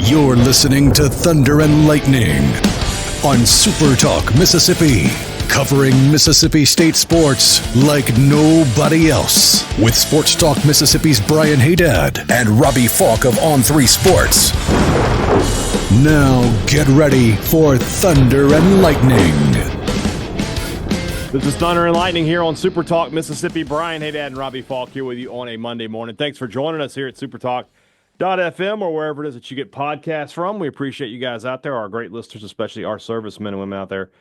You're listening to Thunder and Lightning on SuperTalk Mississippi, covering Mississippi State sports like nobody else. With Sports Talk Mississippi's Brian Hadad and Robbie Faulk of On3 Sports. Now get ready for Thunder and Lightning. This is Thunder and Lightning here on SuperTalk Mississippi. Brian Hadad and Robbie Faulk here with you on a Monday morning. Thanks for joining us here at SuperTalk.fm or wherever it is that you get podcasts from. We appreciate you guys out there, our great listeners, especially our servicemen and women out there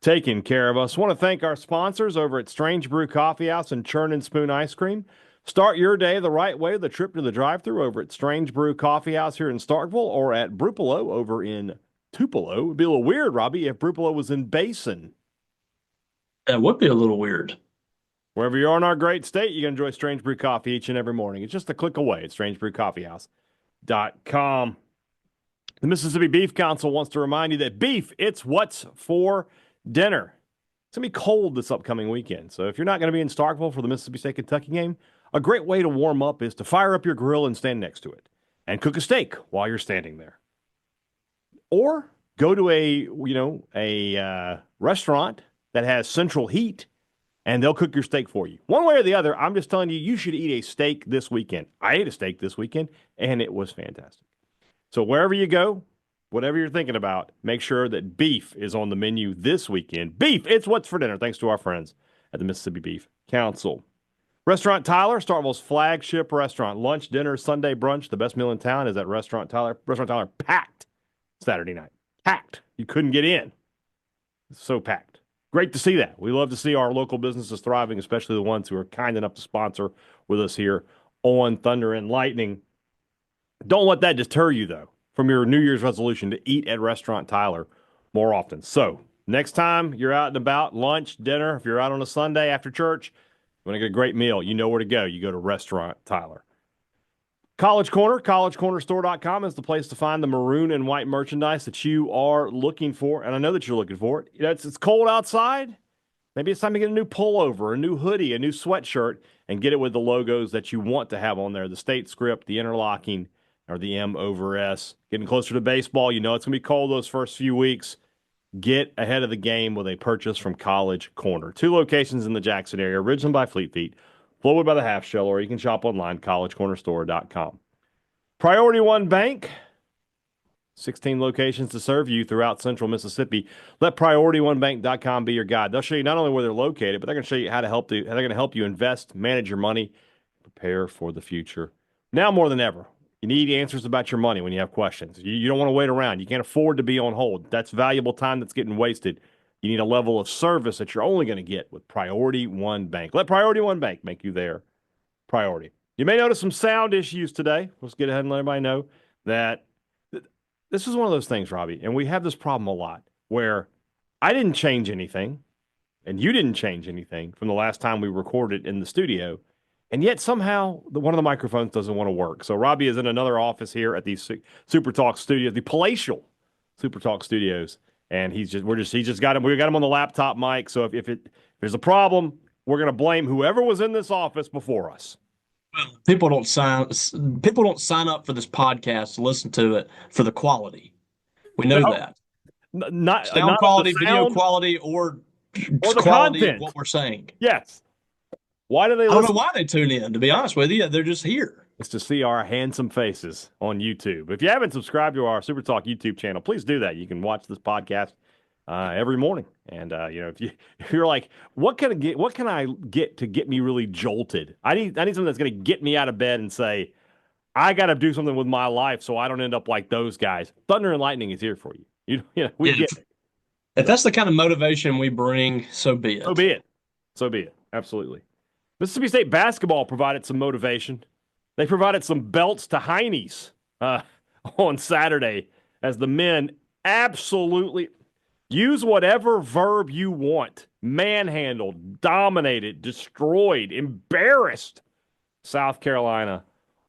taking care of us. I want to thank our sponsors over at Strange Brew Coffee House and Churn and Spoon Ice Cream. Start your day the right way with a trip to the drive-thru over at Strange Brew Coffee House here in Starkville or at Brupolo over in Tupelo. It would be a little weird, Robbie, if Brupolo was in Basin. That would be a little weird. Wherever you are in our great state, you can enjoy Strange Brew Coffee each and every morning. It's just a click away at strangebrewcoffeehouse.com. The Mississippi Beef Council wants to remind you that beef, it's what's for dinner. It's going to be cold this upcoming weekend. So if you're not going to be in Starkville for the Mississippi State-Kentucky game, a great way to warm up is to fire up your grill and stand next to it and cook a steak while you're standing there. Or go to a restaurant that has central heat, and they'll cook your steak for you. One way or the other, I'm just telling you, you should eat a steak this weekend. I ate a steak this weekend, and it was fantastic. So wherever you go, whatever you're thinking about, make sure that beef is on the menu this weekend. Beef, it's what's for dinner, thanks to our friends at the Mississippi Beef Council. Restaurant Tyler, Starkville's flagship restaurant. Lunch, dinner, Sunday brunch. The best meal in town is at Restaurant Tyler. Restaurant Tyler, packed Saturday night. Packed. You couldn't get in. It's so packed. Great to see that. We love to see our local businesses thriving, especially the ones who are kind enough to sponsor with us here on Thunder and Lightning. Don't let that deter you, though, from your New Year's resolution to eat at Restaurant Tyler more often. So next time you're out and about, lunch, dinner, if you're out on a Sunday after church, you want to get a great meal, you know where to go. You go to Restaurant Tyler. College Corner, collegecornerstore.com is the place to find the maroon and white merchandise that you are looking for, and I know that you're looking for it. It's cold outside. Maybe it's time to get a new pullover, a new hoodie, a new sweatshirt, and get it with the logos that you want to have on there, the state script, the interlocking, or the M over S. Getting closer to baseball, you know it's going to be cold those first few weeks. Get ahead of the game with a purchase from College Corner. 2 locations in the Jackson area, Ridgeland by Fleet Feet, Flowood by the Half Shell, or you can shop online, collegecornerstore.com. Priority One Bank, 16 locations to serve you throughout central Mississippi. Let PriorityOneBank.com be your guide. They'll show you not only where they're located, but they're going to show you how they're going to help you invest, manage your money, prepare for the future. Now more than ever, you need answers about your money when you have questions. You don't want to wait around. You can't afford to be on hold. That's valuable time that's getting wasted. You need a level of service that you're only going to get with Priority One Bank. Let Priority One Bank make you their priority. You may notice some sound issues today. Let's get ahead and let everybody know that this is one of those things, Robbie, and we have this problem a lot where I didn't change anything and you didn't change anything from the last time we recorded in the studio, and yet somehow one of the microphones doesn't want to work. So Robbie is in another office here at the SuperTalk studios, the palatial SuperTalk studios. And he just got him. We got him on the laptop mic. So if there's a problem, we're going to blame whoever was in this office before us. Well, people don't sign up for this podcast to listen to it for the quality. We know that. Not sound quality, video quality, or the quality content of what we're saying. Yes. Why do they listen? I don't know why they tune in, to be honest with you. They're just here. It's to see our handsome faces on YouTube. If you haven't subscribed to our SuperTalk YouTube channel, please do that. You can watch this podcast every morning. And if you're like, what can I get to get me really jolted? I need something that's going to get me out of bed and say, I got to do something with my life so I don't end up like those guys. Thunder and Lightning is here for you. We get it. If that's the kind of motivation we bring, so be it. So be it. Absolutely. Mississippi State basketball provided some motivation. They provided some belts to Heine's on Saturday as the men absolutely use whatever verb you want. Manhandled, dominated, destroyed, embarrassed South Carolina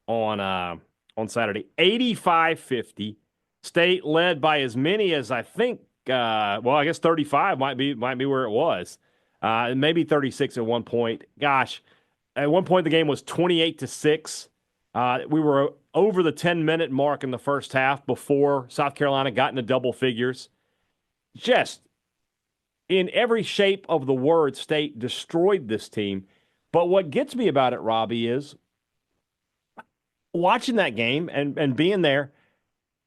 on Saturday. 85-50. State led by as many as I think, I guess 35 might be where it was. Maybe 36 at one point. Gosh, at one point the game was 28-6. We were over the 10-minute mark in the first half before South Carolina got into double figures. Just in every shape of the word, State destroyed this team. But what gets me about it, Robbie, is watching that game and being there,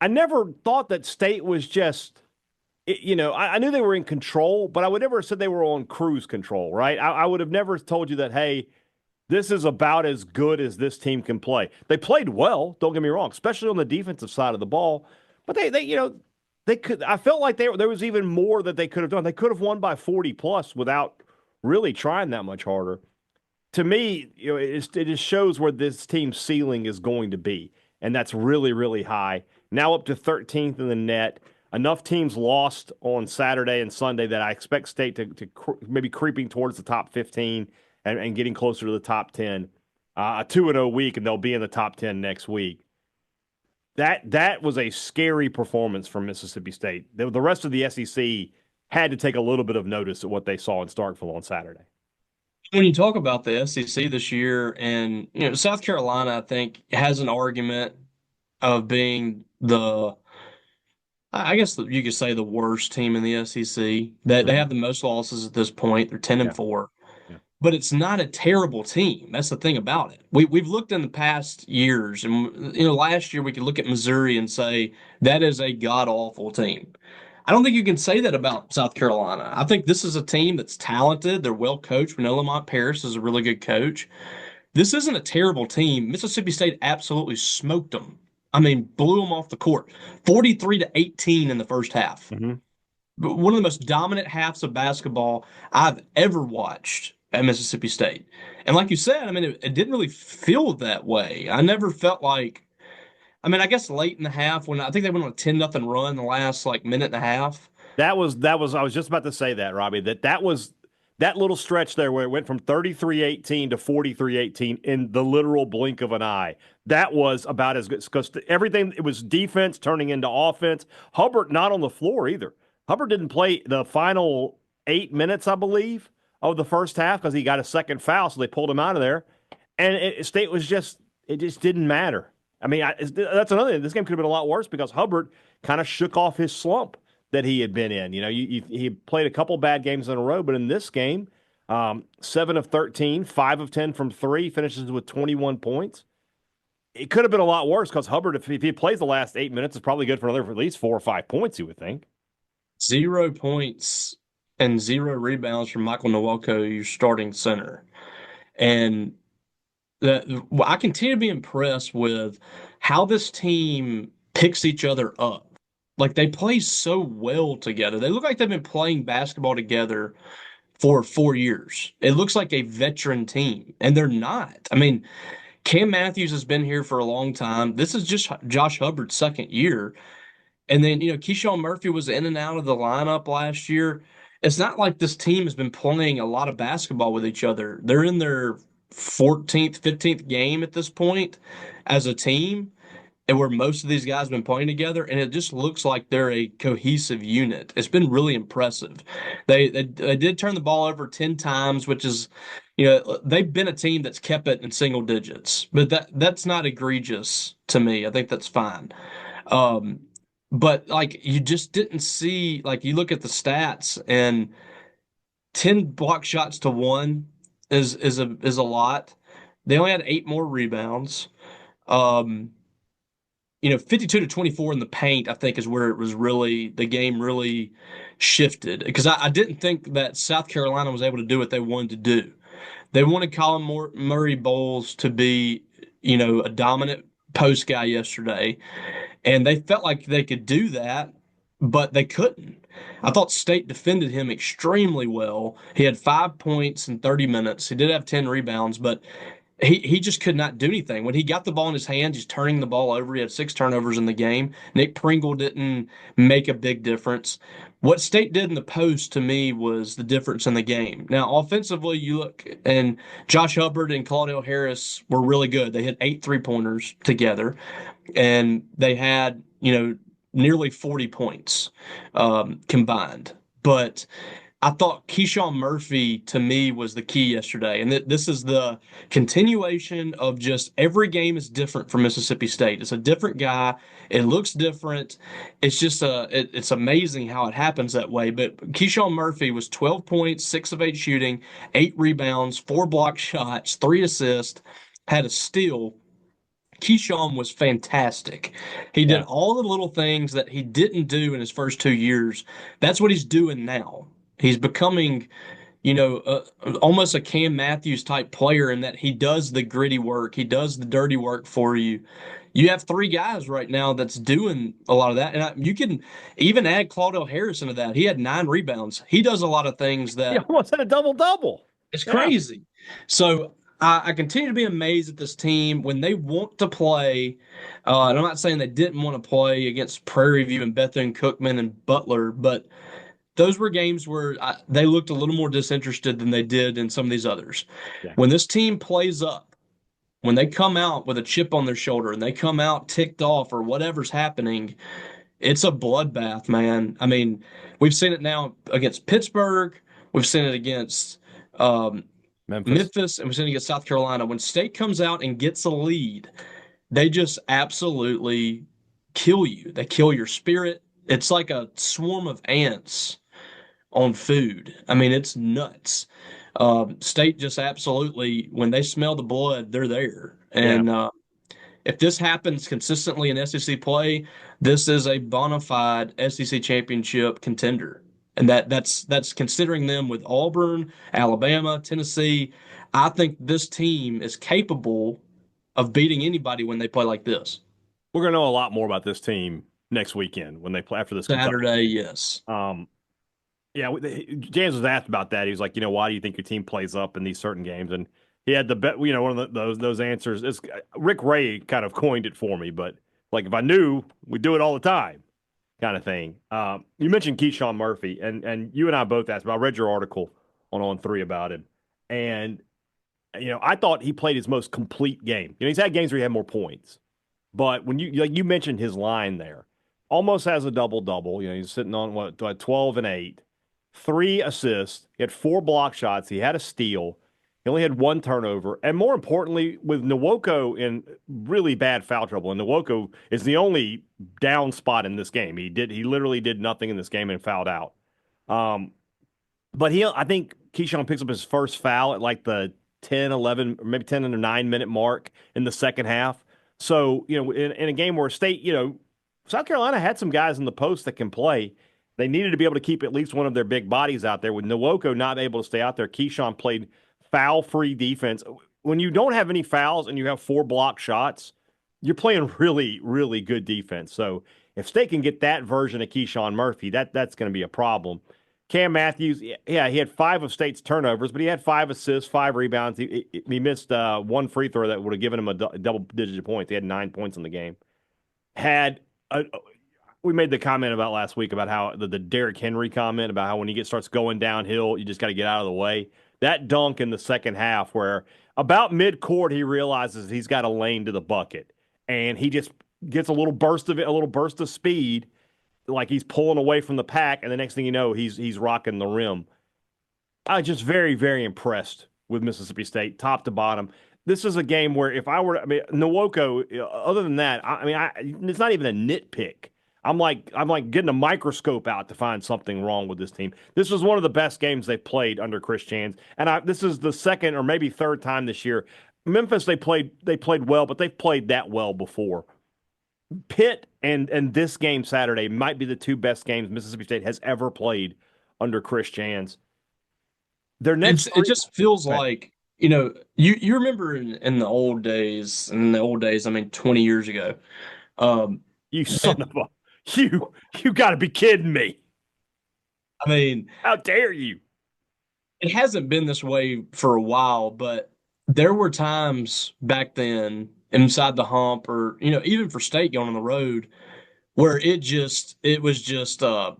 I never thought that State was just, I knew they were in control, but I would never have said they were on cruise control, right? I would have never told you that, hey, this is about as good as this team can play. They played well, don't get me wrong, especially on the defensive side of the ball. But they could. I felt like there was even more that they could have done. They could have won by 40 plus without really trying that much harder. To me, it just shows where this team's ceiling is going to be, and that's really, really high. Now up to 13th in the net. Enough teams lost on Saturday and Sunday that I expect State to maybe creeping towards the top 15 and getting closer to the top 10. A 2-0 week, and they'll be in the top 10 next week. That was a scary performance from Mississippi State. The rest of the SEC had to take a little bit of notice of what they saw in Starkville on Saturday. When you talk about the SEC this year, and South Carolina, I think, has an argument of being I guess you could say the worst team in the SEC. That they have the most losses at this point. They're 10-4. Yeah. But it's not a terrible team. That's the thing about it. We've looked in the past years, and last year we could look at Missouri and say that is a god awful team. I don't think you can say that about South Carolina. I think this is a team that's talented. They're well coached. We know Lamont Paris is a really good coach. This isn't a terrible team. Mississippi State absolutely smoked them. I mean, blew them off the court, 43-18 in the first half. Mm-hmm. One of the most dominant halves of basketball I've ever watched at Mississippi State. And like you said, I mean, it didn't really feel that way. I never felt like, I guess late in the half when I think they went on a 10-0 run in the last minute and a half. That was I was just about to say that, Robbie, that was that little stretch there where it went from 33-18 to 43-18 in the literal blink of an eye. That was about as good because everything, it was defense turning into offense. Hubbard not on the floor either. Hubbard didn't play the final 8 minutes, I believe, of the first half because he got a second foul, so they pulled him out of there. And State was it just didn't matter. I mean, that's another thing. This game could have been a lot worse because Hubbard kind of shook off his slump that he had been in. He played a couple bad games in a row, but in this game, 7 of 13, 5 of 10 from three, finishes with 21 points. It could have been a lot worse because Hubbard, if he plays the last 8 minutes, is probably good for at least 4 or 5 points, you would think. 0 points and 0 rebounds from Michael Nwoko, your starting center. And I continue to be impressed with how this team picks each other up. They play so well together. They look like they've been playing basketball together for 4 years. It looks like a veteran team, and they're not. I mean, Cam Matthews has been here for a long time. This is just Josh Hubbard's second year. And then, Keyshawn Murphy was in and out of the lineup last year. It's not like this team has been playing a lot of basketball with each other. They're in their 14th, 15th game at this point as a team, and where most of these guys have been playing together, and it just looks like they're a cohesive unit. It's been really impressive. They did turn the ball over 10 times, which is, they've been a team that's kept it in single digits, but that's not egregious to me. I think that's fine. But you just didn't see, you look at the stats, and 10 block shots to 1 is a lot. They only had 8 more rebounds. 52-24 in the paint, I think, is where the game really shifted. Because I didn't think that South Carolina was able to do what they wanted to do. They wanted Colin Murray Bowles to be, a dominant post guy yesterday. And they felt like they could do that, but they couldn't. I thought State defended him extremely well. He had 5 points in 30 minutes. He did have 10 rebounds, but he just could not do anything. When he got the ball in his hands, he's turning the ball over. He had 6 turnovers in the game. Nick Pringle didn't make a big difference. What State did in the post, to me, was the difference in the game. Now, offensively, you look, and Josh Hubbard and Claudel Harris were really good. They hit 8 3-pointers together, and they had, nearly 40 points combined. But I thought Keyshawn Murphy to me was the key yesterday, and this is the continuation of just every game is different for Mississippi State. It's a different guy. It looks different. It's just it's amazing how it happens that way. But Keyshawn Murphy was 12 points, 6 of 8 shooting, 8 rebounds, 4 block shots, 3 assists, had a steal. Keyshawn was fantastic. He did all the little things that he didn't do in his first 2 years. That's what he's doing now. He's becoming, almost a Cam Matthews type player in that he does the gritty work. He does the dirty work for you. You have 3 guys right now that's doing a lot of that. And you can even add Claudell Harris into that. He had 9 rebounds. He does a lot of things that. He almost had a double-double. It's crazy. So I continue to be amazed at this team when they want to play. And I'm not saying they didn't want to play against Prairie View and Bethune-Cookman and Butler, but those were games where they looked a little more disinterested than they did in some of these others. Yeah. When this team plays up, when they come out with a chip on their shoulder and they come out ticked off or whatever's happening, it's a bloodbath, man. I mean, we've seen it now against Pittsburgh. We've seen it against Memphis, and we've seen it against South Carolina. When State comes out and gets a lead, they just absolutely kill you. They kill your spirit. It's like a swarm of ants on food. I mean, it's nuts. State just absolutely, when they smell the blood, they're there. And if this happens consistently in SEC play, this is a bona fide SEC championship contender. And that's considering them with Auburn, Alabama, Tennessee. I think this team is capable of beating anybody when they play like this. We're going to know a lot more about this team next weekend when they play after this Saturday. Yes. James was asked about that. He was like, why do you think your team plays up in these certain games? And he had one of those answers. Is Rick Ray kind of coined it for me, but like if I knew, we'd do it all the time, kind of thing. You mentioned Keyshawn Murphy, and you and I both asked. But I read your article on 3 about him, and I thought he played his most complete game. He's had games where he had more points, but when you mentioned his line there, almost has a double-double. He's sitting on 12 and 8. 3 assists. He had 4 block shots. He had a steal. He only had 1 turnover. And more importantly, with Nwoko in really bad foul trouble, and Nwoko is the only down spot in this game. He literally did nothing in this game and fouled out. But I think Keyshawn picks up his first foul at like the 10, 11, or maybe 10 and a 9-minute mark in the second half. So, in a game where State, South Carolina had some guys in the post that can play. They needed to be able to keep at least one of their big bodies out there. With Nwoko not able to stay out there, Keyshawn played foul-free defense. When you don't have any fouls and you have 4 block shots, you're playing really, really good defense. So if State can get that version of Keyshawn Murphy, that's going to be a problem. Cam Matthews, he had 5 of State's turnovers, but he had 5 assists, 5 rebounds. He missed 1 free throw that would have given him a double-digit points. He had 9 points in the game. We made the comment about last week about how the Derrick Henry comment about how when he starts going downhill, you just got to get out of the way. That dunk in the second half where about mid-court he realizes he's got a lane to the bucket, and he just gets a little burst of speed, like he's pulling away from the pack, and the next thing you know, he's rocking the rim. I was just very, very impressed with Mississippi State, top to bottom. This is a game where if I were, Nwoko, other than that, it's not even a nitpick. I'm like getting a microscope out to find something wrong with this team. This was one of the best games they've played under Chris Jans, and this is the second or maybe third time this year. Memphis, they played well, but they've played that well before. Pitt and this game Saturday might be the 2 best games Mississippi State has ever played under Chris Jans. It just feels like you remember in the old days. In the old days, 20 years ago. You son of a. You got to be kidding me. How dare you? It hasn't been this way for a while, but there were times back then inside the hump or, even for State going on the road where it was just a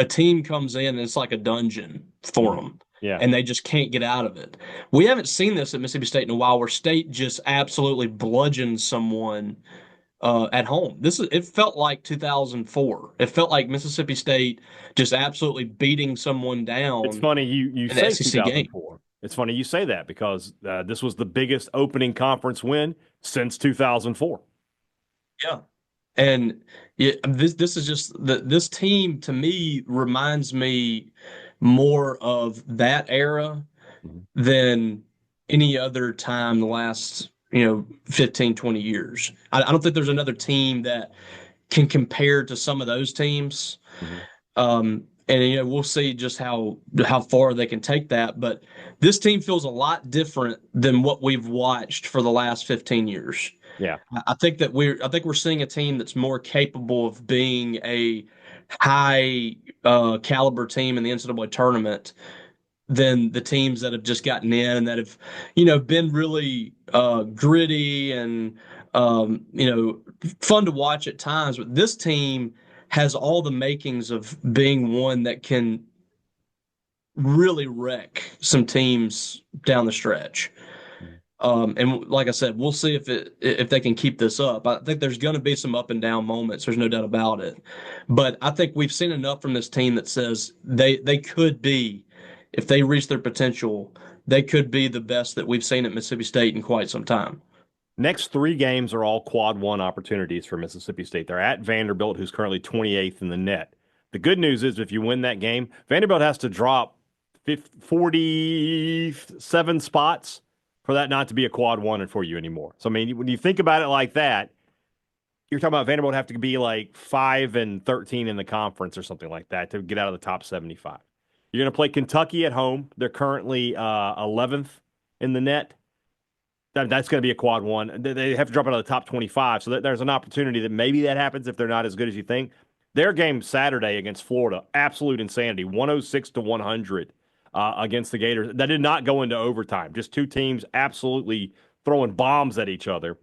team comes in and it's like a dungeon for them. Yeah. And they just can't get out of it. We haven't seen this at Mississippi State in a while where State just absolutely bludgeons someone at home. It felt like 2004. It felt like Mississippi State just absolutely beating someone It's down funny you in the say SEC game. 2004. It's funny you say that because this was the biggest opening conference win since 2004. Yeah. And this is just this team to me reminds me more of that era Mhm. than any other time the last 15, 20 years. I don't think there's another team that can compare to some of those teams. Mhm. And we'll see just how far they can take that. But this team feels a lot different than what we've watched for the last 15 years. Yeah. I think we're seeing a team that's more capable of being a high caliber team in the NCAA tournament than the teams that have just gotten in and that have, been really gritty and fun to watch at times. But this team has all the makings of being one that can really wreck some teams down the stretch. And like I said, we'll see if they can keep this up. I think there's going to be some up and down moments. There's no doubt about it. But I think we've seen enough from this team that says they could be, if they reach their potential, they could be the best that we've seen at Mississippi State in quite some time. Next three games are all quad one opportunities for Mississippi State. They're at Vanderbilt, who's currently 28th in the net. The good news is if you win that game, Vanderbilt has to drop 47 spots for that not to be a quad one for you anymore. So, I mean, when you think about it like that, you're talking about Vanderbilt have to be like 5-13 in the conference or something like that to get out of the top 75. You're going to play Kentucky at home. They're currently 11th in the net. That's going to be a quad one. They have to drop out of the top 25. So there's an opportunity that maybe that happens if they're not as good as you think. Their game Saturday against Florida, absolute insanity, 106-100 against the Gators. That did not go into overtime. Just two teams absolutely throwing bombs at each other.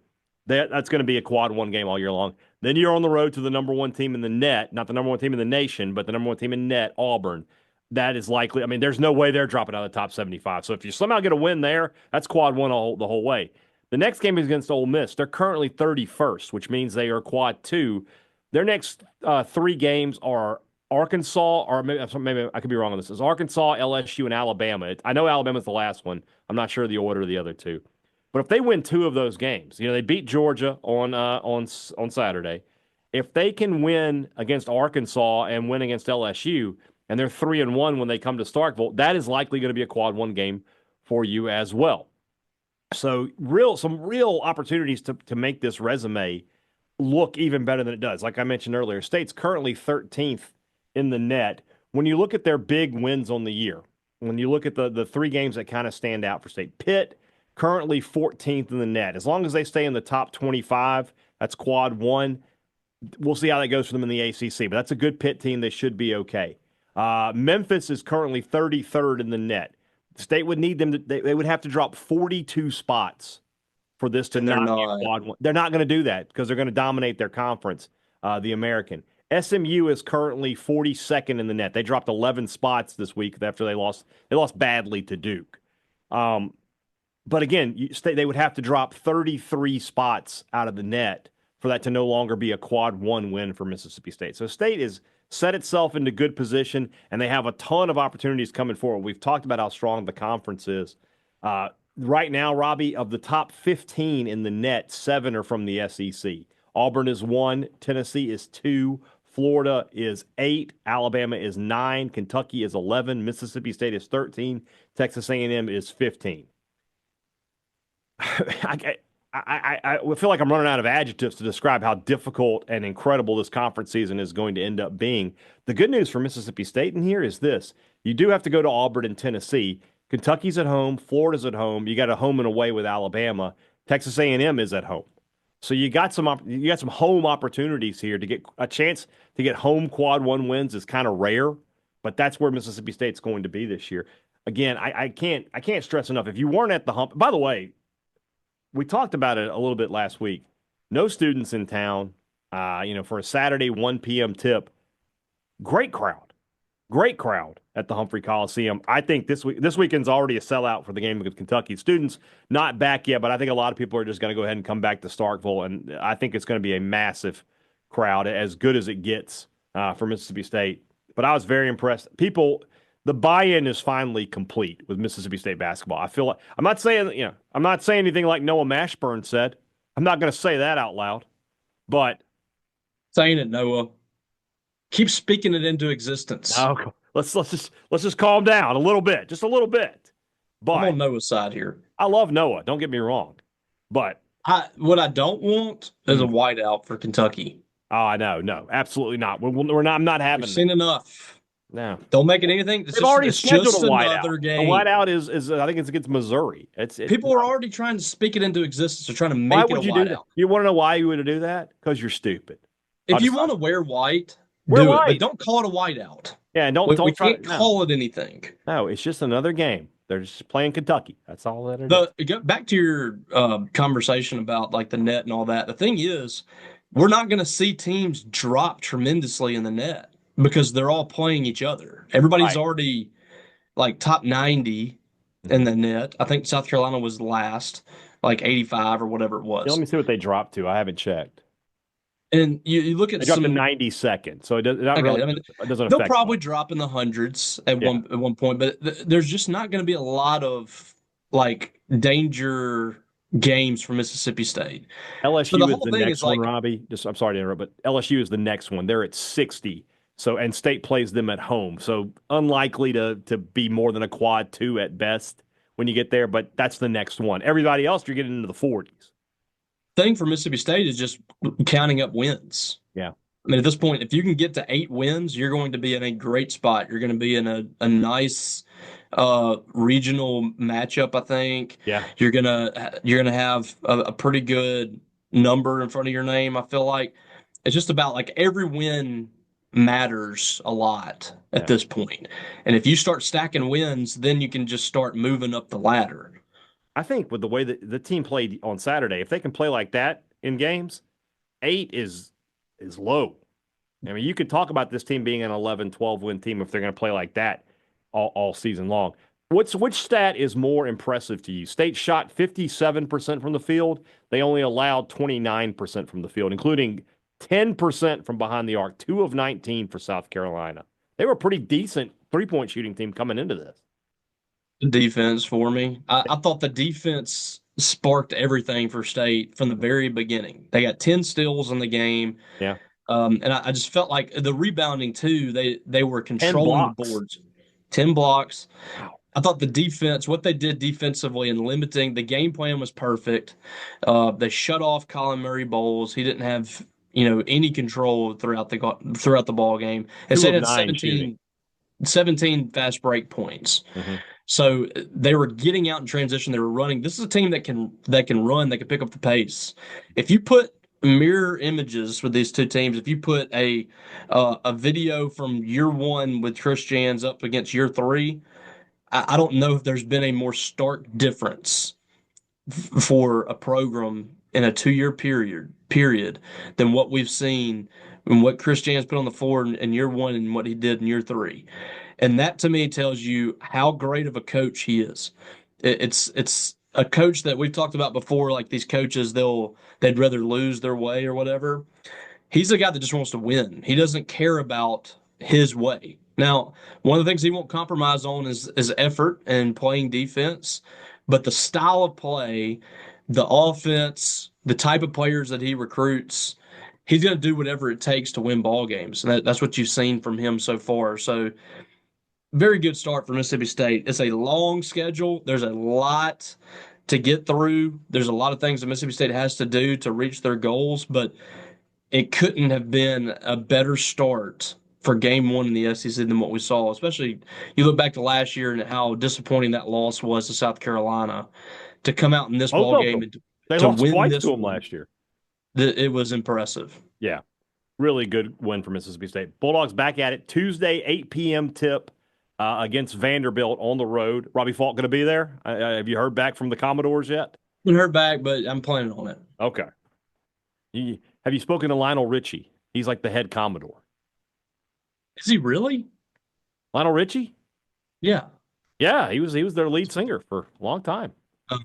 That's going to be a quad one game all year long. Then you're on the road to the number one team in the net, not the number one team in the nation, but the number one team in net, Auburn. That is likely. I mean, there's no way they're dropping out of the top 75. So if you somehow get a win there, that's quad one the whole way. The next game is against Ole Miss. They're currently 31st, which means they are quad two. Their next three games are Arkansas, or maybe I could be wrong on this. It's Arkansas, LSU, and Alabama. I know Alabama's the last one. I'm not sure the order of the other two. But if they win two of those games, they beat Georgia on Saturday. If they can win against Arkansas and win against LSU, and they're 3-1 when they come to Starkville, that is likely going to be a quad one game for you as well. So some real opportunities to make this resume look even better than it does. Like I mentioned earlier, State's currently 13th in the net. When you look at their big wins on the year, when you look at the three games that kind of stand out for State, Pitt currently 14th in the net. As long as they stay in the top 25, that's quad one. We'll see how that goes for them in the ACC, but that's a good Pitt team. They should be okay. Memphis is currently 33rd in the net. State would need them they would have to drop 42 spots for this to not be a quad one. They're not going to do that because they're going to dominate their conference, the American. SMU is currently 42nd in the net. They dropped 11 spots this week after they lost badly to Duke. But again, they would have to drop 33 spots out of the net for that to no longer be a quad one win for Mississippi State. So State is set itself into good position, and they have a ton of opportunities coming forward. We've talked about how strong the conference is. Right now, Robbie, of the top 15 in the net, 7 are from the SEC. Auburn is 1, Tennessee is 2, Florida is 8, Alabama is 9, Kentucky is 11, Mississippi State is 13, Texas A&M is 15. I feel like I'm running out of adjectives to describe how difficult and incredible this conference season is going to end up being. The good news for Mississippi State in here is this. You do have to go to Auburn and Tennessee. Kentucky's at home. Florida's at home. You got a home and away with Alabama. Texas A&M is at home. So you got some home opportunities here to get a chance to get home quad one wins is kind of rare, but that's where Mississippi State's going to be this year. Again, I can't stress enough. If you weren't at the hump, by the way, we talked about it a little bit last week. No students in town, for a Saturday 1 p.m. tip. Great crowd. Great crowd at the Humphrey Coliseum. I think this weekend's already a sellout for the game against Kentucky. Students not back yet, but I think a lot of people are just going to go ahead and come back to Starkville, and I think it's going to be a massive crowd, as good as it gets for Mississippi State. But I was very impressed. The buy-in is finally complete with Mississippi State basketball. I feel like I'm not saying anything like Noah Mashburn said. I'm not going to say that out loud, but saying it, Noah. Keep speaking it into existence. no, let's just calm down a little bit, just a little bit. But I'm on Noah's side here. I love Noah. Don't get me wrong, but what I don't want is a whiteout for Kentucky. Oh, no, absolutely not. We're not. I'm not having. We've seen enough. No, don't make it anything. They've already scheduled a whiteout. Game. The whiteout is I think it's against Missouri. People are already trying to speak it into existence. They're trying to make it a whiteout. Do that? You want to know why you would do that? Because you're stupid. If you want to wear white, wear do white. It, but don't call it a whiteout. Yeah, and we can't call it anything. No, it's just another game. They're just playing Kentucky. That's all that it is. Back to your conversation about like the net and all that. The thing is, we're not going to see teams drop tremendously in the net because they're all playing each other. Everybody's already like top 90 in the net. I think South Carolina was last, like 85 or whatever it was. Yeah, let me see what they dropped to. I haven't checked. And you look at they dropped to 92nd, so it doesn't affect. They'll probably drop in the hundreds at one point, but there's just not going to be a lot of like danger games for Mississippi State. LSU is the next one, Robbie. I'm sorry to interrupt, but LSU is the next one. They're at 60. So, and State plays them at home. So unlikely to be more than a quad 2 at best when you get there, but that's the next one. Everybody else, you're getting into the 40s. Thing for Mississippi State is just counting up wins. Yeah. I mean, at this point, if you can get to 8 wins, you're going to be in a great spot. You're going to be in a nice regional matchup, I think. Yeah. You're gonna have a pretty good number in front of your name. I feel like it's just about like every win matters a lot at this point. And if you start stacking wins, then you can just start moving up the ladder. I think with the way that the team played on Saturday, if they can play like that in games, 8 is low. I mean, you could talk about this team being an 11, 12-win team if they're going to play like that all season long. Which stat is more impressive to you? State shot 57% from the field. They only allowed 29% from the field, including 10% from behind the arc, 2 of 19 for South Carolina. They were a pretty decent three-point shooting team coming into this. Defense for me. I thought the defense sparked everything for State from the very beginning. They got 10 steals in the game. Yeah. And I just felt like the rebounding too, they were controlling the boards. 10 blocks. Wow. I thought the defense, what they did defensively and limiting, the game plan was perfect. They shut off Colin Murray Bowles. He didn't have, any control throughout the ball game. Instead had 17 fast break points. Mm-hmm. So they were getting out in transition. They were running. This is a team that can run. They can pick up the pace. If you put mirror images with these two teams, if you put a video from year 1 with Chris Jans up against year 3, I don't know if there's been a more stark difference for a program in a 2-year period than what we've seen and what Chris Jans put on the floor in year 1 and what he did in year 3. And that to me tells you how great of a coach he is. It's a coach that we've talked about before, like these coaches, they'd rather lose their way or whatever. He's a guy that just wants to win. He doesn't care about his way. Now, one of the things he won't compromise on is effort and playing defense, but the style of play, the offense, the type of players that he recruits, he's going to do whatever it takes to win ball games. And that's what you've seen from him so far. So very good start for Mississippi State. It's a long schedule. There's a lot to get through. There's a lot of things that Mississippi State has to do to reach their goals, but it couldn't have been a better start for game 1 in the SEC than what we saw, especially you look back to last year and how disappointing that loss was to South Carolina. To come out in this ball game and they to lost win twice this to them last year. It was impressive. Yeah, really good win for Mississippi State. Bulldogs back at it Tuesday, 8 p.m. tip against Vanderbilt on the road. Robbie Faulk going to be there? Have you heard back from the Commodores yet? I haven't heard back, but I'm planning on it. Okay. Have you spoken to Lionel Richie? He's like the head Commodore. Is he really? Lionel Richie? Yeah. Yeah, he was their lead singer for a long time. Oh,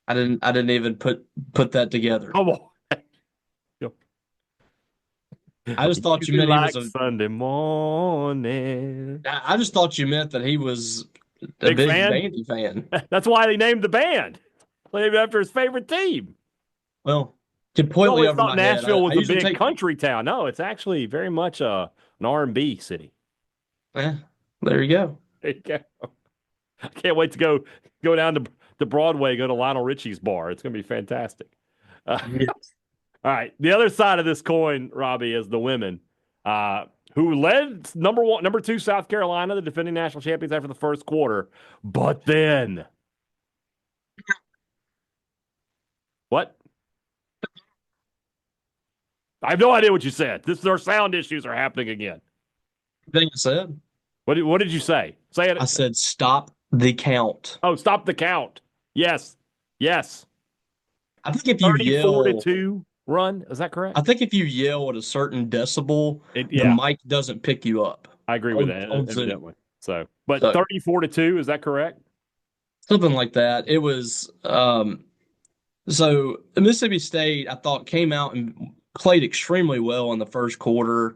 I didn't even put that together. Come on. I just thought you Easy meant he was like a. Sunday morning. I just thought you meant that he was a Big big fan? Vandy fan. That's why they named the band. Named after his favorite team. Well, You completely always over thought my head. Nashville I was a usually big take. country town. No, it's actually very much an R&B city. Eh, there you go. There you go. I can't wait to go down to Broadway, go to Lionel Richie's bar. It's going to be fantastic. Uh, Yes. all right, the other side of this coin, Robbie, is the women, who led number two South Carolina, the defending national champions, after the first quarter. But then, what? I have no idea what you said. Our sound issues are happening again. Thing I said. What did you say? Say I it. said stop the count. Oh, stop the count. Yes. Yes. I think if you 34 to yell, 2 run. Is that correct? I think if you yell at a certain decibel, the Yeah, mic doesn't pick you up I agree with that, on Zoom. evidently. So, but So 34 to 2, is that correct? something like that. It was so Mississippi State, I thought, came out and played extremely well in the first quarter.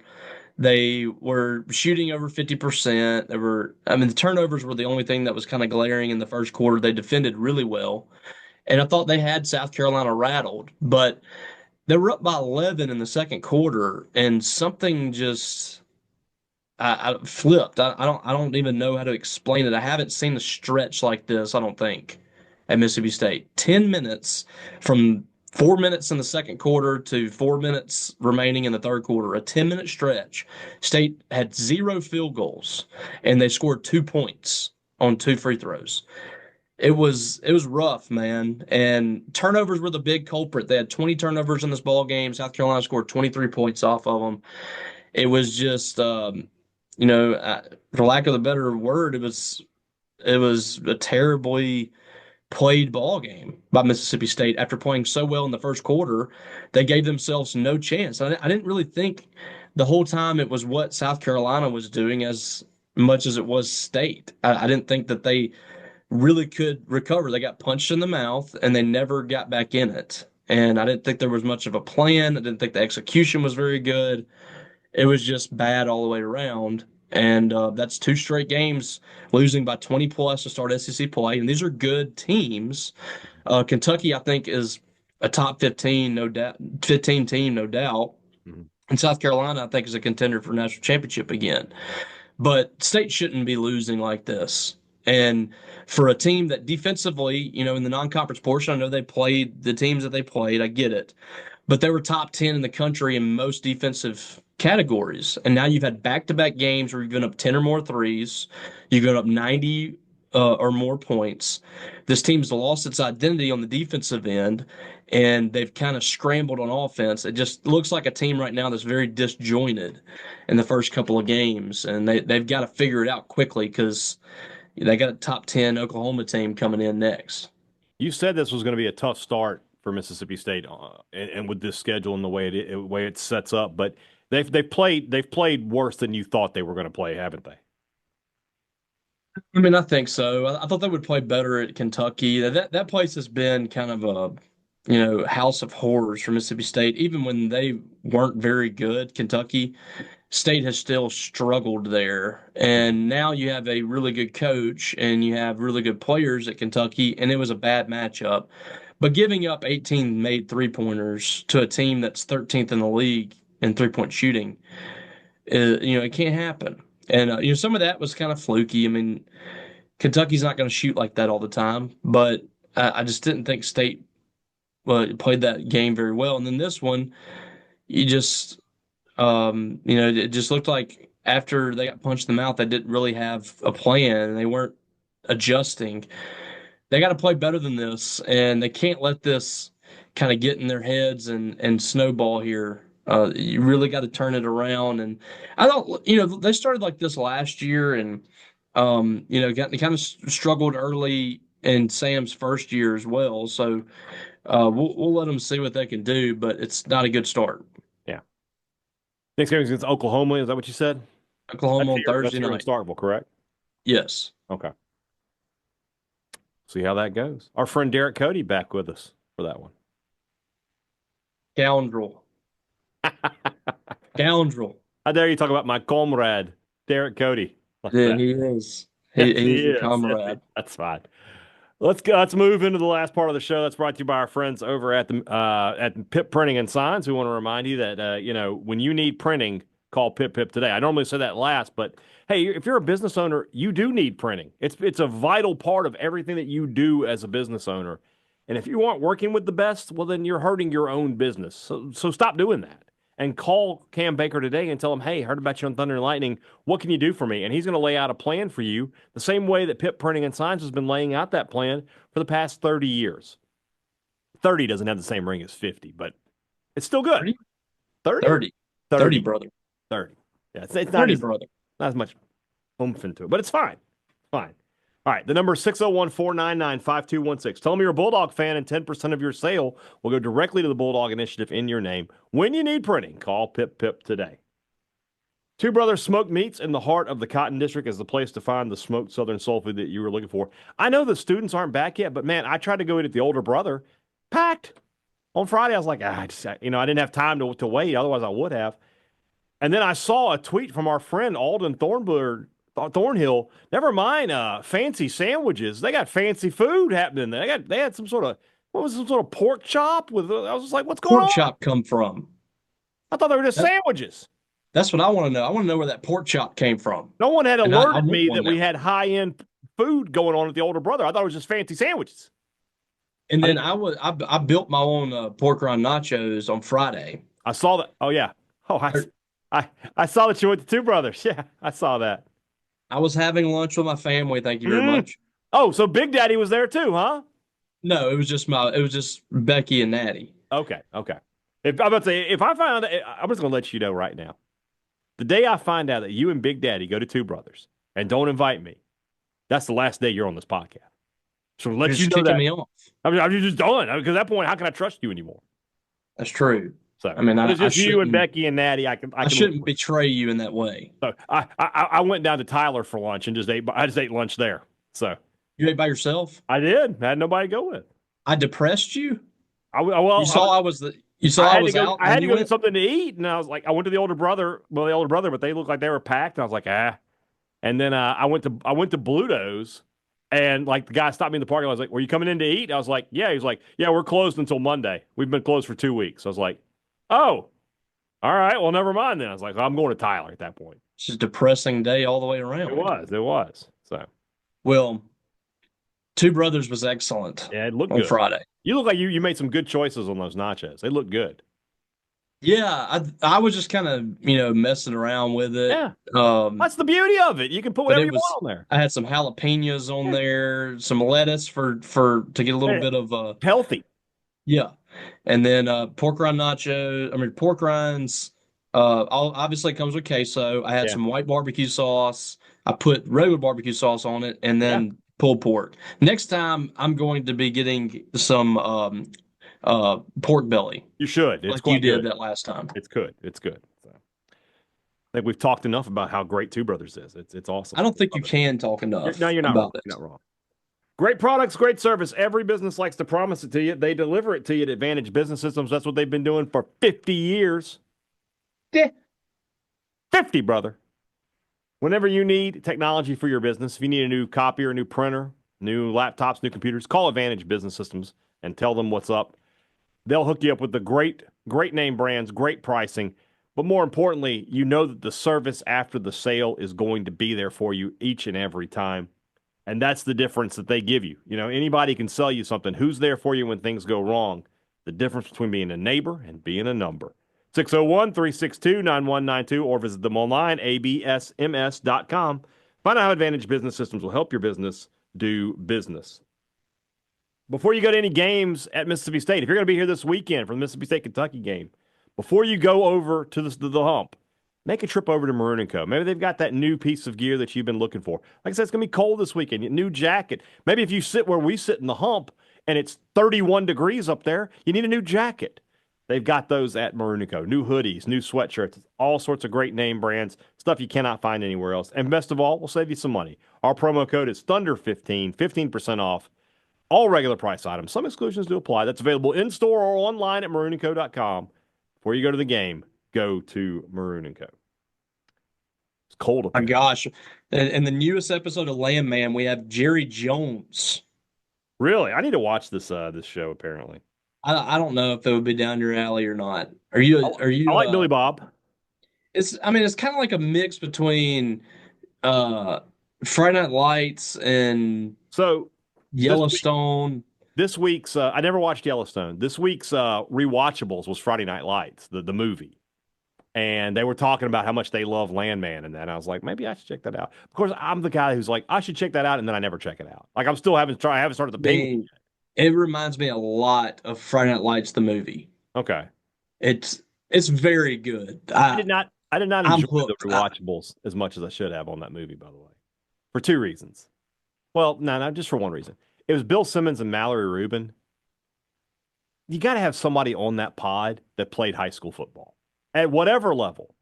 They were shooting over 50%. The turnovers were the only thing that was kind of glaring in the first quarter. They defended really well. And I thought they had South Carolina rattled, but they were up by 11 in the second quarter, and something just I flipped. I don't even know how to explain it. I haven't seen a stretch like this, I don't think, at Mississippi State. 10 minutes from 4 minutes in the second quarter to 4 minutes remaining in the third quarter, a 10-minute stretch. State had 0 field goals, and they scored 2 points on 2 free throws. It was rough, man. And turnovers were the big culprit. They had 20 turnovers in this ball game. South Carolina scored 23 points off of them. It was just, for lack of a better word, it was a terribly played ball game by Mississippi State. After playing so well in the first quarter, they gave themselves no chance. I didn't really think the whole time it was what South Carolina was doing as much as it was State. I didn't think that they really could recover. They got punched in the mouth and they never got back in it. And I didn't think there was much of a plan. I didn't think the execution was very good. It was just bad all the way around. And that's 2 straight games losing by 20 plus to start SEC play. And these are good teams. Kentucky, I think, is a top 15, no doubt, 15 team, no doubt. Mm-hmm. And South Carolina, I think, is a contender for national championship again. But State shouldn't be losing like this. And for a team that defensively, in the non-conference portion, I know they played the teams that they played. I get it. But they were top 10 in the country in most defensive categories. And now you've had back-to-back games where you've given up 10 or more threes. You've given up 90 or more points. This team's lost its identity on the defensive end, and they've kind of scrambled on offense. It just looks like a team right now that's very disjointed in the first couple of games. And they've got to figure it out quickly because they got a top 10 Oklahoma team coming in next. You said this was going to be a tough start for Mississippi State, and with this schedule and the way it sets up, but they've played worse than you thought they were going to play, haven't they? I mean, I think so. I thought they would play better at Kentucky. That place has been kind of a house of horrors for Mississippi State. Even when they weren't very good, Kentucky State has still struggled there. And now you have a really good coach and you have really good players at Kentucky, and it was a bad matchup. But giving up 18 made three-pointers to a team that's 13th in the league in three-point shooting, it can't happen. And some of that was kind of fluky. I mean, Kentucky's not going to shoot like that all the time, but I just didn't think State played that game very well. And then this one, you just, it just looked like after they got punched in the mouth, they didn't really have a plan and they weren't adjusting. They got to play better than this, and they can't let this kind of get in their heads and snowball here. You really got to turn it around. And I don't, they started like this last year and, they kind of struggled early in Sam's first year as well. So we'll let them see what they can do, but it's not a good start. Yeah. Next game is against Oklahoma. Is that what you said? Oklahoma on That's Thursday here in night. Starkville, correct? Yes. Okay. See how that goes. Our friend Derek Cody back with us for that one. Scoundrel. Scoundrel. How dare you talk about my comrade, Derek Cody? Like Yeah, that. he is. Yes, He is he your is. comrade. That's fine. Let's go. Let's move into the last part of the show. That's brought to you by our friends over at Pip Printing and Signs. We want to remind you that when you need printing, call Pip today. I normally say that last, but hey, if you're a business owner, you do need printing. It's a vital part of everything that you do as a business owner. And if you aren't working with the best, well, then you're hurting your own business. So stop doing that. And call Cam Baker today and tell him, hey, heard about you on Thunder and Lightning. What can you do for me? And he's going to lay out a plan for you the same way that Pip Printing and Signs has been laying out that plan for the past 30 years. 30 doesn't have the same ring as 50, but it's still good. 30? 30. 30, brother. 30. Yeah, it's 30, brother. Not as much oomph into it, but it's fine. Fine. All right, the number is 601-499-5216. Tell them you're a Bulldog fan, and 10% of your sale will go directly to the Bulldog Initiative in your name. When you need printing, call Pip today. Two Brothers Smoked Meats in the heart of the Cotton District is the place to find the smoked Southern soul food that you were looking for. I know the students aren't back yet, but man, I tried to go eat at the Older Brother. Packed. On Friday, I was like, I didn't have time to wait. Otherwise, I would have. And then I saw a tweet from our friend Alden Thornhill. Never mind fancy sandwiches. They got fancy food happening. They had some sort of pork chop with. I was just like, what's going on? Pork chop come from? I thought they were just sandwiches. That's what I want to know. I want to know where that pork chop came from. No one had alerted I me that we had high-end food going on at the Older Brother. I thought it was just fancy sandwiches. And then I built my own pork rind nachos on Friday. I saw that. Oh yeah. Oh, I saw that you went to Two Brothers. Yeah, I saw that. I was having lunch with my family. Thank you very much. Oh, so Big Daddy was there too, huh? No, it was just Becky and Natty. Okay. If I'm about to say, if I find out, I'm just gonna let you know right now. The day I find out that you and Big Daddy go to Two Brothers and don't invite me, that's the last day you're on this podcast. So let you know that. Me off. I'm just done because at that point, how can I trust you anymore? That's true. So I mean, it's just you and Becky and Natty. I shouldn't betray you in that way. So I went down to Tyler for lunch and I just ate lunch there. So you ate by yourself? I did. I had nobody to go with. I depressed you. You saw I was out. I had to go get something to eat, and I was like, I went to the Older Brother. Well, the Older Brother, but they looked like they were packed. And I was like, ah. And then I went to Bulldogs, and like the guy stopped me in the parking lot. I was like, "Were you coming in to eat?" I was like, "Yeah." He was like, "Yeah, we're closed until Monday. We've been closed for 2 weeks." I was like, "Oh, all right. Well, never mind then." I was like, "I'm going to Tyler at that point." It's just a depressing day all the way around. It was. So, well, Two Brothers was excellent. Yeah, it looked on good. Friday. You look like you made some good choices on those nachos. They look good. Yeah, I was just kind of messing around with it. Yeah, that's the beauty of it. You can put whatever you want on there. I had some jalapenos on there, some lettuce for to get a little bit of healthy. Yeah, and then pork rinds. Obviously comes with queso. I had some white barbecue sauce. I put regular barbecue sauce on it, and then pulled pork. Next time, I'm going to be getting some pork belly. You should. It's like you did that last time. It's good. So, I think we've talked enough about how great Two Brothers is. It's awesome. I don't think you can talk enough. No, you're not wrong. You're not wrong. Great products, great service. Every business likes to promise it to you. They deliver it to you at Advantage Business Systems. That's what they've been doing for 50 years. Yeah. 50, brother. Whenever you need technology for your business, if you need a new copier, a new printer, new laptops, new computers, call Advantage Business Systems and tell them what's up. They'll hook you up with the great name brands, great pricing. But more importantly, you know that the service after the sale is going to be there for you each and every time. And that's the difference that they give you. Anybody can sell you something. Who's there for you when things go wrong? The difference between being a neighbor and being a number. 601-362-9192 or visit them online, absms.com. Find out how Advantage Business Systems will help your business do business. Before you go to any games at Mississippi State, if you're going to be here this weekend for the Mississippi State-Kentucky game, before you go over to the hump, make a trip over to Maroon & Co. Maybe they've got that new piece of gear that you've been looking for. Like I said, it's going to be cold this weekend. New jacket. Maybe if you sit where we sit in the hump and it's 31 degrees up there, you need a new jacket. They've got those at Maroon & Co. New hoodies, new sweatshirts, all sorts of great name brands, stuff you cannot find anywhere else. And best of all, we'll save you some money. Our promo code is Thunder15, 15% off all regular price items. Some exclusions do apply. That's available in-store or online at maroonandco.com. Before you go to the game, go to Maroon & Co. It's cold up My here. gosh. In the newest episode of Landman, we have Jerry Jones. Really? I need to watch this show, apparently. I don't know if it would be down your alley or not. Are I you like Billy Bob. it's kind of like a mix between uh Friday Night Lights and So Yellowstone. this week's I never watched Yellowstone. This week's rewatchables was Friday Night Lights, the movie. And they were talking about how much they love Landman and that. And I was like, maybe I should check that out. Of course, I'm the guy who's like, I should check that out, and then I never check it out. Like I haven't started the Penguin. It reminds me a lot of Friday Night Lights, the movie. Okay. It's very good. I did not enjoy the hooked. rewatchables as much as I should have on that movie, by the way. For two reasons. Well, no, just for one reason. It was Bill Simmons and Mallory Rubin. You got to have somebody on that pod that played high school football at whatever level.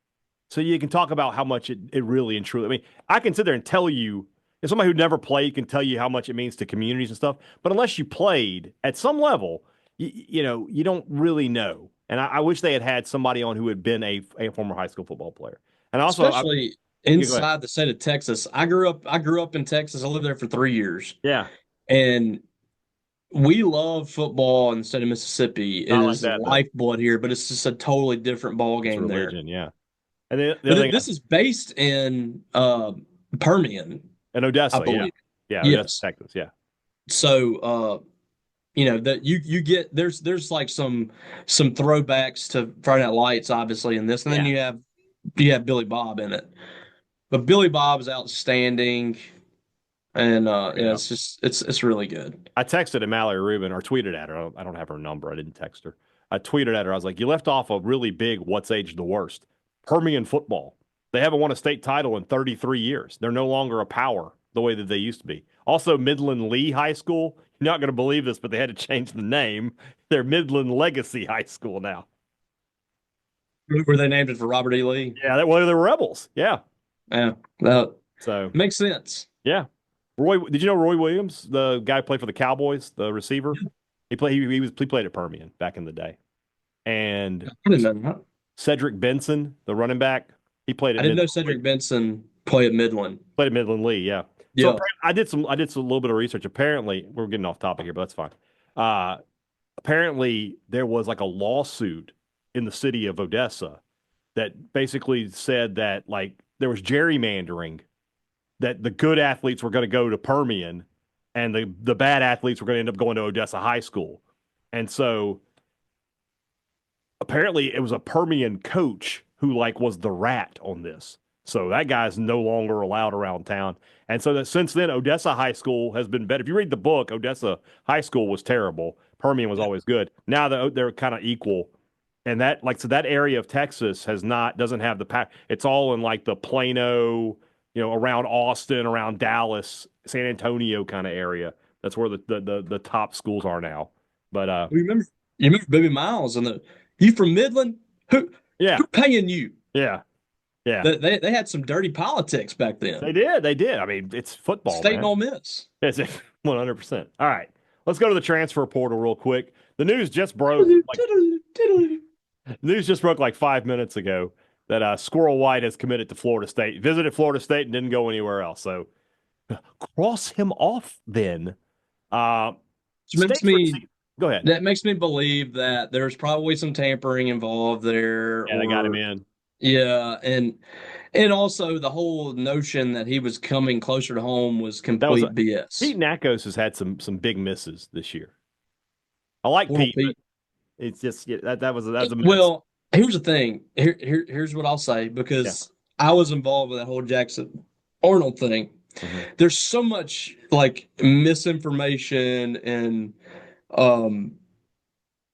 So you can talk about how much it really and truly. I mean, I can sit there and tell you, if somebody who never played can tell you how much it means to communities and stuff. But unless you played at some level, you don't really know. And I wish they had somebody on who had been a former high school football player. And also, especially inside the state of Texas. I grew up in Texas. I lived there for 3 years. Yeah. And we love football in the state of Mississippi. It is like lifeblood here, but it's just a totally different ball game there. Yeah. And this is based in Permian. In Odessa, yeah. Yeah, yes. Odessa, Texas, yeah. So that you get there's like some throwbacks to Friday Night Lights, obviously, in this, and then you have Billy Bob in it. But Billy Bob is outstanding. And it's really good. I texted at Mallory Rubin or tweeted at her. I don't have her number. I didn't text her. I tweeted at her. I was like, you left off a really big what's aged the worst. Permian football. They haven't won a state title in 33 years. They're no longer a power the way that they used to be. Also, Midland Lee High School. You're not going to believe this, but they had to change the name. They're Midland Legacy High School now. Were they named it for Robert E. Lee? Yeah, they were Rebels. Yeah. Yeah. That so makes sense. Yeah. Did you know Roy Williams, the guy who played for the Cowboys, the receiver? He played at Permian back in the day. And Cedric Benson, the running back, he played at I didn't know Cedric Benson played at Midland. Played at Midland Lee, yeah. So I did some little bit of research. Apparently, we're getting off topic here, but that's fine. Apparently there was like a lawsuit in the city of Odessa that basically said that like there was gerrymandering, that the good athletes were going to go to Permian and the bad athletes were going to end up going to Odessa High School. And so apparently it was a Permian coach who like was the rat on this. So that guy's no longer allowed around town. And so that since then, Odessa High School has been better. If you read the book, Odessa High School was terrible. Permian was always good. Now they're kind of equal. And that area of Texas doesn't have the pack. It's all in like the Plano, around Austin, around Dallas, San Antonio kind of area. That's where the top schools are now. But you remember Baby Miles and you from Midland? Who paying you? Yeah. Yeah. They had some dirty politics back then. They did. I mean, it's football. State and Ole Miss. It's 100%. All right. Let's go to the transfer portal real quick. The news just broke. News just broke like 5 minutes ago that Squirrel White has committed to Florida State. Visited Florida State and didn't go anywhere else. So cross him off then. Go ahead. That makes me believe that there's probably some tampering involved there. Yeah, they got him in. Yeah, and also the whole notion that he was coming closer to home was complete BS. Pete Nakos has had some big misses this year. I like Pete. It's just that was a miss. Well, here's the thing. Here's what I'll say, because I was involved with that whole Jackson Arnold thing. Mm-hmm. There's so much like misinformation and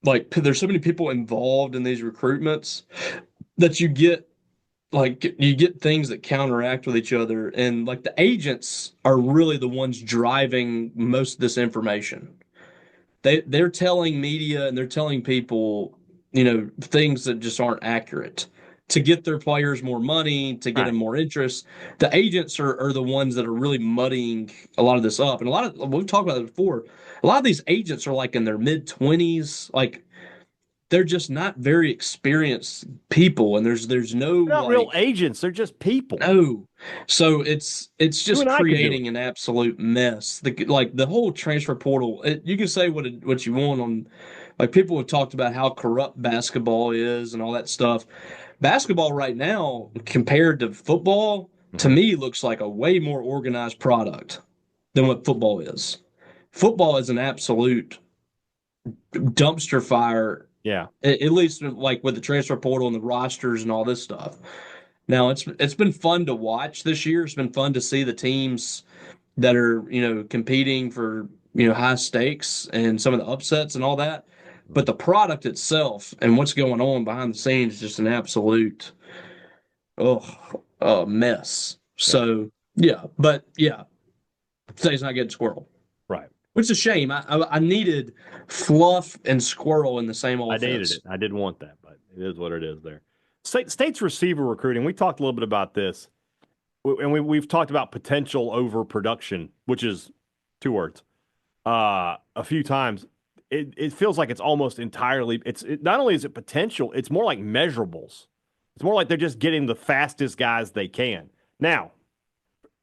there's so many people involved in these recruitments that you get things that counteract with each other, and like the agents are really the ones driving most of this information. They're telling media and they're telling people things that just aren't accurate to get their players more money, to get them more interest. The agents are the ones that are really muddying a lot of this up. And we've talked about it before, a lot of these agents are like in their mid-20s, like they're just not very experienced people, and there's no They're not real agents, they're just people. No. So it's just creating an absolute mess. The whole transfer portal, you can say what you want on, like, people have talked about how corrupt basketball is and all that stuff. Basketball right now, compared to football, to me looks like a way more organized product than what football is. Football is an absolute dumpster fire. Yeah. At least like with the transfer portal and the rosters and all this stuff. Now it's been fun to watch this year. It's been fun to see the teams that are, competing for, high stakes and some of the upsets and all that. But the product itself and what's going on behind the scenes is just an absolute mess. So today's not getting squirrel. Right. Which is a shame. I needed fluff and squirrel in the same offense. I needed it. I didn't want that, but it is what it is there. State's receiver recruiting, we talked a little bit about this, and we've talked about potential overproduction, which is 2 words, a few times. It feels like it's almost entirely, not only is it potential, it's more like measurables. It's more like they're just getting the fastest guys they can. Now,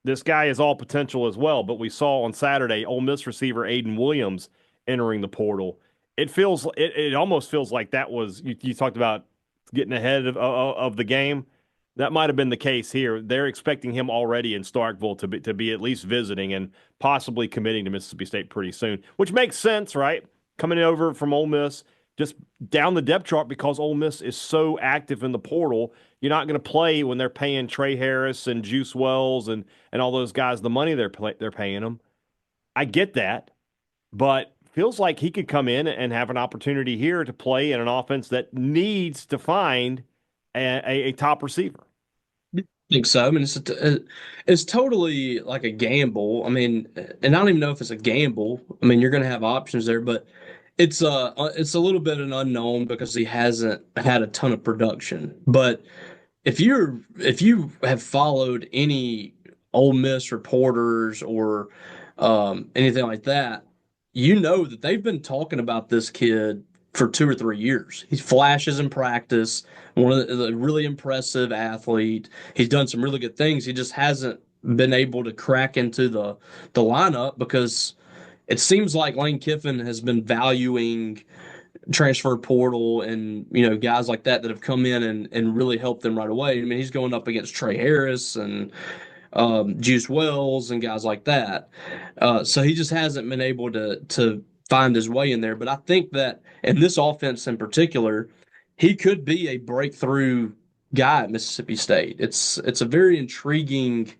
this guy is all potential as well, but we saw on Saturday Ole Miss receiver Aiden Williams entering the portal. It almost feels like that was, you talked about getting ahead of the game. That might have been the case here. They're expecting him already in Starkville to be at least visiting and possibly committing to Mississippi State pretty soon, which makes sense, right? Coming over from Ole Miss, just down the depth chart, because Ole Miss is so active in the portal. You're not going to play when they're paying Trey Harris and Juice Wells and all those guys the money they're paying them. I get that, but feels like he could come in and have an opportunity here to play in an offense that needs to find a top receiver. I think so. I mean, it's totally like a gamble. I mean, and I don't even know if it's a gamble. I mean, you're going to have options there, but it's a little bit an unknown because he hasn't had a ton of production. But if you have followed any Ole Miss reporters or anything like that, you know that they've been talking about this kid for 2 or 3 years. He flashes in practice, one of the really impressive athlete. He's done some really good things. He just hasn't been able to crack into the lineup because it seems like Lane Kiffin has been valuing transfer portal and, guys like that have come in and really helped them right away. I mean, he's going up against Trey Harris and Juice Wells and guys like that. So he just hasn't been able to find his way in there. But I think that in this offense in particular, he could be a breakthrough guy at Mississippi State. It's a very intriguing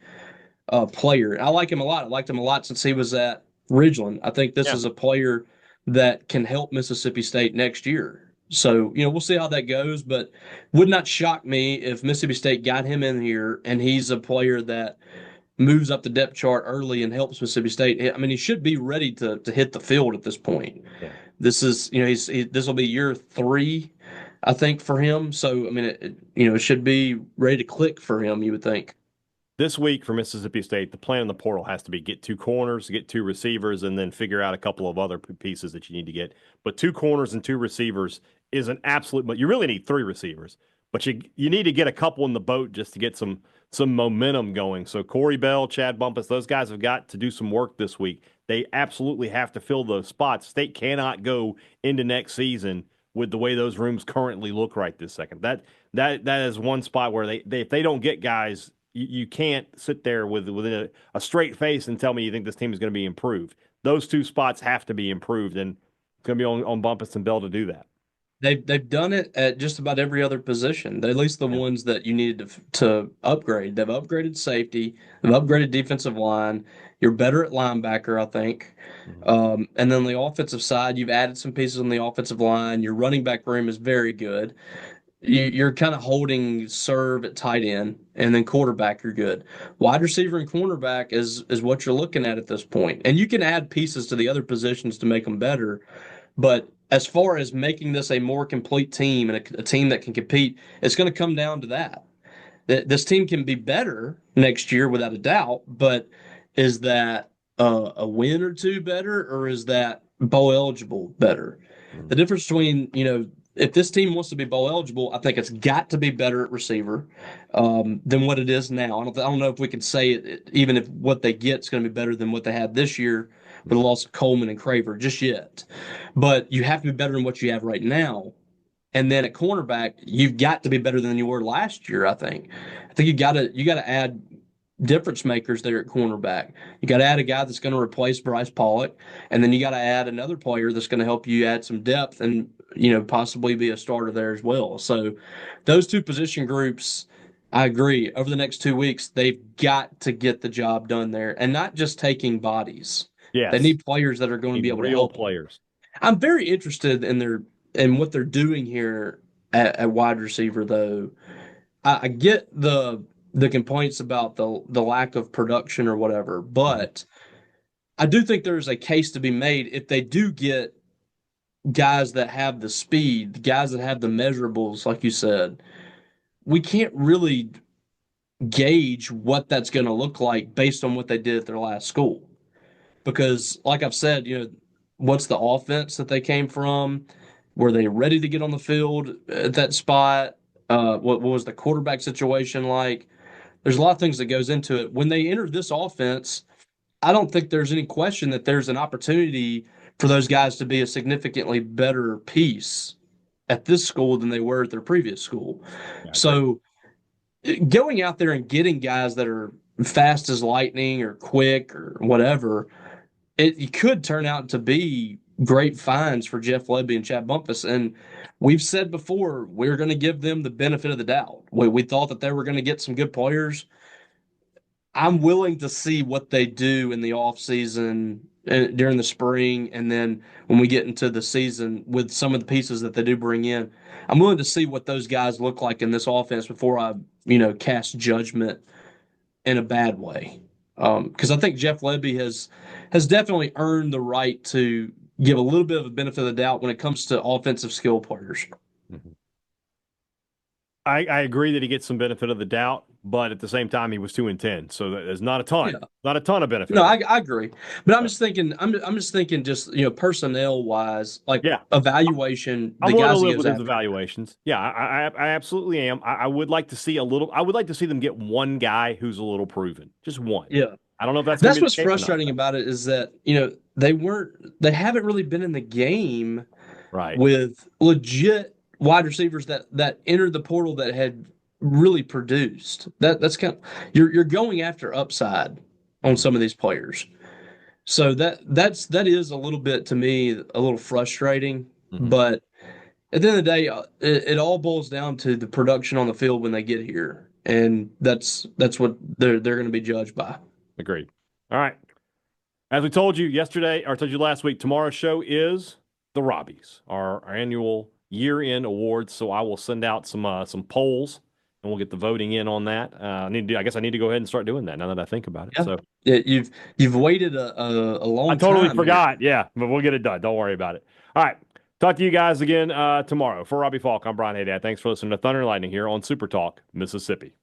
player. I like him a lot. I liked him a lot since he was at Ridgeland. I think this is a player that can help Mississippi State next year. So, we'll see how that goes, but would not shock me if Mississippi State got him in here and he's a player that moves up the depth chart early and helps Mississippi State. I mean, he should be ready to hit the field at this point. Yeah. This is, this will be year 3, I think, for him. So, I mean, it should be ready to click for him, you would think. This week for Mississippi State, the plan in the portal has to be get 2 corners, get 2 receivers, and then figure out a couple of other pieces that you need to get. But 2 corners and 2 receivers is an absolute – but you really need 3 receivers. But you need to get a couple in the boat just to get some momentum going. So Corey Bell, Chad Bumpus, those guys have got to do some work this week. They absolutely have to fill those spots. State cannot go into next season with the way those rooms currently look right this second. That is one spot where if they don't get guys – you can't sit there with a straight face and tell me you think this team is going to be improved. Those 2 spots have to be improved, and it's going to be on Bumpus and Bell to do that. They've done it at just about every other position, at least the ones that you needed to upgrade. They've upgraded safety. They've upgraded defensive line. You're better at linebacker, I think. And then the offensive side, you've added some pieces on the offensive line. Your running back room is very good. You're kind of holding serve at tight end, and then quarterback, you're good. Wide receiver and cornerback is what you're looking at this point. And you can add pieces to the other positions to make them better. But as far as making this a more complete team and a team that can compete, it's going to come down to that. This team can be better next year without a doubt, but is that a win or two better, or is that bowl eligible better? The difference between, if this team wants to be bowl eligible, I think it's got to be better at receiver than what it is now. I don't know if we can say it, even if what they get is going to be better than what they had this year with the loss of Coleman and Craver just yet. But you have to be better than what you have right now. And then at cornerback, you've got to be better than you were last year, I think. I think you gotta add difference makers there at cornerback. You got to add a guy that's going to replace Bryce Pollock, and then you got to add another player that's going to help you add some depth and possibly be a starter there as well. So those two position groups, I agree. Over the next 2 weeks, they've got to get the job done there, and not just taking bodies. Yes. They need players that are going to be able to help players. I'm very interested in what they're doing here at wide receiver, though. I get the complaints about the lack of production or whatever, but I do think there's a case to be made if they do get guys that have the speed, guys that have the measurables, like you said. We can't really gauge what that's going to look like based on what they did at their last school. Because, like I've said, what's the offense that they came from? Were they ready to get on the field at that spot? What was the quarterback situation like? There's a lot of things that goes into it. When they entered this offense, I don't think there's any question that there's an opportunity for those guys to be a significantly better piece at this school than they were at their previous school. Yeah, so going out there and getting guys that are fast as lightning or quick or whatever, it could turn out to be great finds for Jeff Lebby and Chad Bumpus. And we've said before, we're going to give them the benefit of the doubt. We thought that they were going to get some good players. I'm willing to see what they do in the offseason during the spring, and then when we get into the season with some of the pieces that they do bring in. I'm willing to see what those guys look like in this offense before I, cast judgment in a bad way. Because I think Jeff Lebby has definitely earned the right to give a little bit of a benefit of the doubt when it comes to offensive skill players. Mm-hmm. I agree that he gets some benefit of the doubt, but at the same time, he was 2-10, so there's not a ton, not a ton of benefit. No, I agree, but I'm just thinking, personnel wise, evaluation. I'm going to live with his evaluations. Yeah, I absolutely am. I would like to see I would like to see them get one guy who's a little proven, just one. Yeah, I don't know if that's what's frustrating about it is that they haven't really been in the game right with legit wide receivers that entered the portal that had really produced. That's kind of you're going after upside on some of these players. So that is a little bit, to me, a little frustrating. Mm-hmm. But at the end of the day, it all boils down to the production on the field when they get here, and that's what they're going to be judged by. Agreed. All right. As we told you yesterday, or told you last week, tomorrow's show is the Robbies, our annual year-end awards. So I will send out some polls, and we'll get the voting in on that. I guess I need to go ahead and start doing that now that I think about it. Yeah. So you've waited a long time. I totally forgot. Yeah, but we'll get it done. Don't worry about it. All right. Talk to you guys again tomorrow. For Robbie Faulk, I'm Brian Hadad. Thanks for listening to Thunder and Lightning here on SuperTalk, Mississippi.